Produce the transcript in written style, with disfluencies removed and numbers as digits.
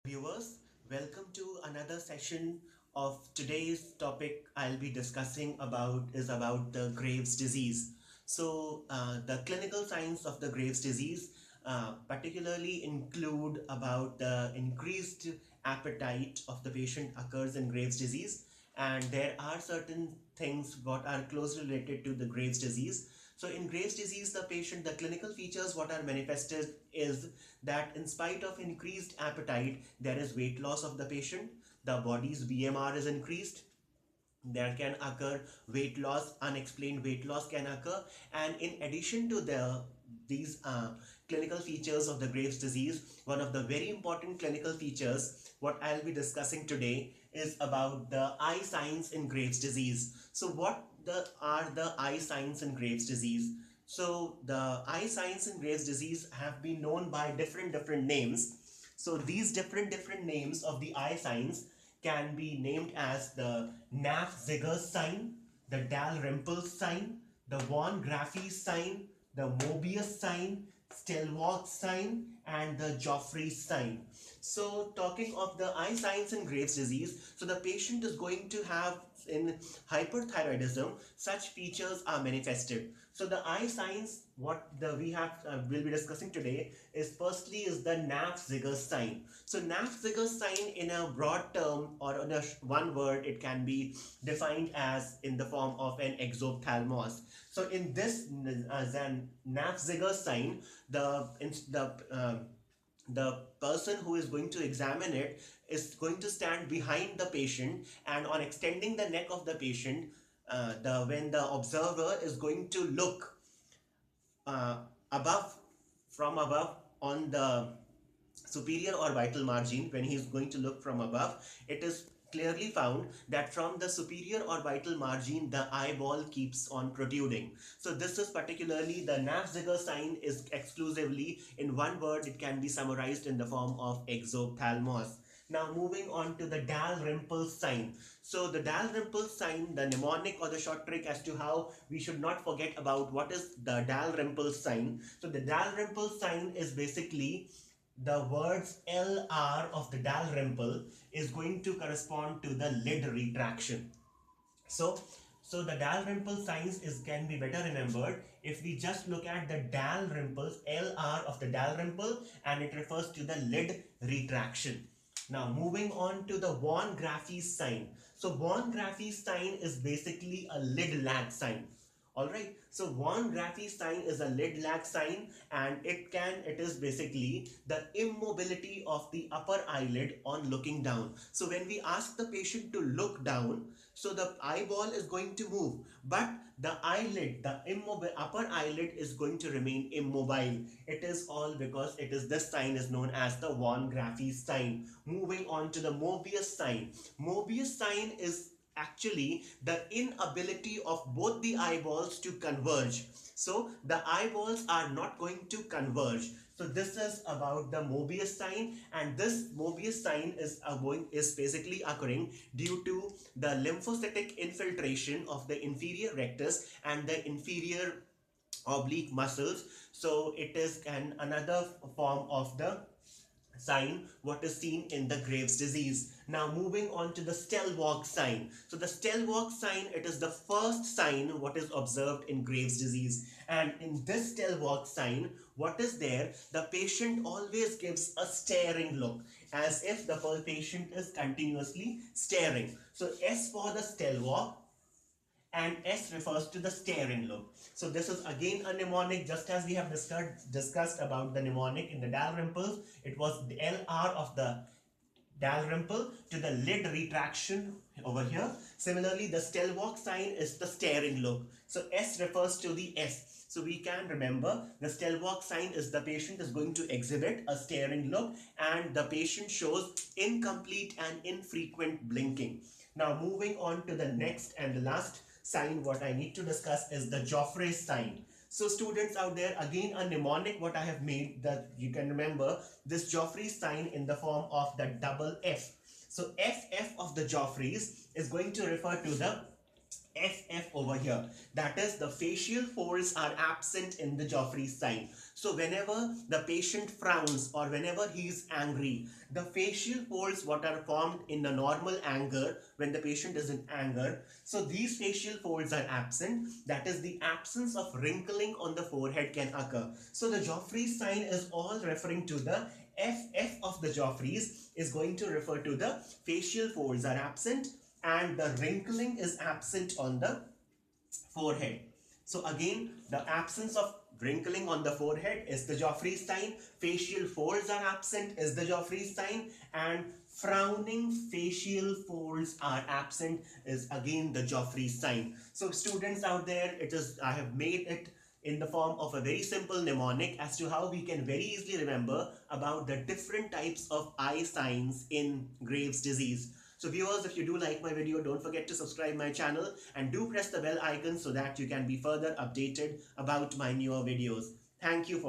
Viewers, welcome to another session of today's topic. I'll be discussing about the Graves' disease. The clinical signs of the Graves' disease particularly include about the increased appetite of the patient occurs in Graves' disease, and there are certain things what are closely related to the Graves' disease. So in Graves' disease, the clinical features what are manifested is that in spite of increased appetite, there is weight loss of the patient, the body's BMR is increased, there can occur weight loss, unexplained weight loss can occur, and in addition to these clinical features of the Graves' disease, one of the very important clinical features what I'll be discussing today is about the eye signs in Graves' disease. So are the eye signs in Graves' disease? So the eye signs in Graves' disease have been known by different names. So these different names of the eye signs can be named as the Knapp-Zigger's sign, the Dalrymple's sign, the von Graffy's sign, the Mobius sign, Stellwach's sign, and the Joffrey's sign. So talking of the eye signs in Graves' disease, so the patient is going to have in hyperthyroidism, such features are manifested. So the eye signs, what we have will be discussing today is firstly is the Knapp-Zigger's sign. So Knapp-Zigger's sign in a broad term or in one word, it can be defined as in the form of an exophthalmos. So in this Knapp-Zigger's sign, the person who is going to examine it is going to stand behind the patient, and on extending the neck of the patient, when the observer is going to look uh, above from above on the superior orbital margin, when he is going to look from above, it is clearly found that from the superior orbital margin the eyeball keeps on protruding. So this is particularly the Knapp-Zigger sign is exclusively in one word, it can be summarized in the form of exophthalmos. Now moving on to the Dalrymple sign. So the Dalrymple sign, the mnemonic or the short trick as to how we should not forget about what is the Dalrymple sign. So the Dalrymple sign is basically the words LR of the Dalrymple is going to correspond to the lid retraction. So, so the Dalrymple signs can be better remembered if we just look at the Dalrymple's LR of the Dalrymple, and it refers to the lid retraction. Now moving on to the von Graffy's sign. So von Graffy's sign is basically a lid lag sign. Alright, so von Graffy's sign is a lid lag sign, and it is basically the immobility of the upper eyelid on looking down. So when we ask the patient to look down, so the eyeball is going to move, but the eyelid, the upper eyelid is going to remain immobile. It is all because this sign is known as the von Graffy's sign. Moving on to the Mobius sign. Mobius sign is actually the inability of both the eyeballs to converge. So the eyeballs are not going to converge. So this is about the Mobius sign, and this Mobius sign is basically occurring due to the lymphocytic infiltration of the inferior rectus and the inferior oblique muscles. So it is another form of the sign what is seen in the Graves' disease. Now moving on to the Stellwach sign. So the Stellwach sign, it is the first sign what is observed in Graves' disease, and in this Stellwach sign what is there, the patient always gives a staring look as if the patient is continuously staring. So S for the Stellwach, and S refers to the staring look. So this is again a mnemonic, just as we have discussed about the mnemonic in the Dalrymples. It was the LR of the Dalrymple to the lid retraction over here. Similarly, the Stellwach sign is the staring look. So S refers to the S. So we can remember the Stellwach sign is the patient is going to exhibit a staring look, and the patient shows incomplete and infrequent blinking. Now moving on to the next and the last sign what I need to discuss is the Joffrey's sign. So students out there, again a mnemonic what I have made that you can remember this Joffrey's sign in the form of the double F. So FF of the Joffrey's is going to refer to the FF over here. That is, the facial folds are absent in the Joffrey sign. So whenever the patient frowns or whenever he is angry, the facial folds what are formed in the normal anger, when the patient is in anger, so these facial folds are absent. That is, the absence of wrinkling on the forehead can occur. So the Joffrey sign is all referring to the FF of the Joffreys is going to refer to the facial folds are absent and the wrinkling is absent on the forehead. So again, the absence of wrinkling on the forehead is the Joffrey sign, facial folds are absent is the Joffrey sign, and frowning facial folds are absent is again the Joffrey sign. So students out there, I have made it in the form of a very simple mnemonic as to how we can very easily remember about the different types of eye signs in Graves' disease. So viewers, if you do like my video, don't forget to subscribe my channel and do press the bell icon so that you can be further updated about my newer videos. Thank you for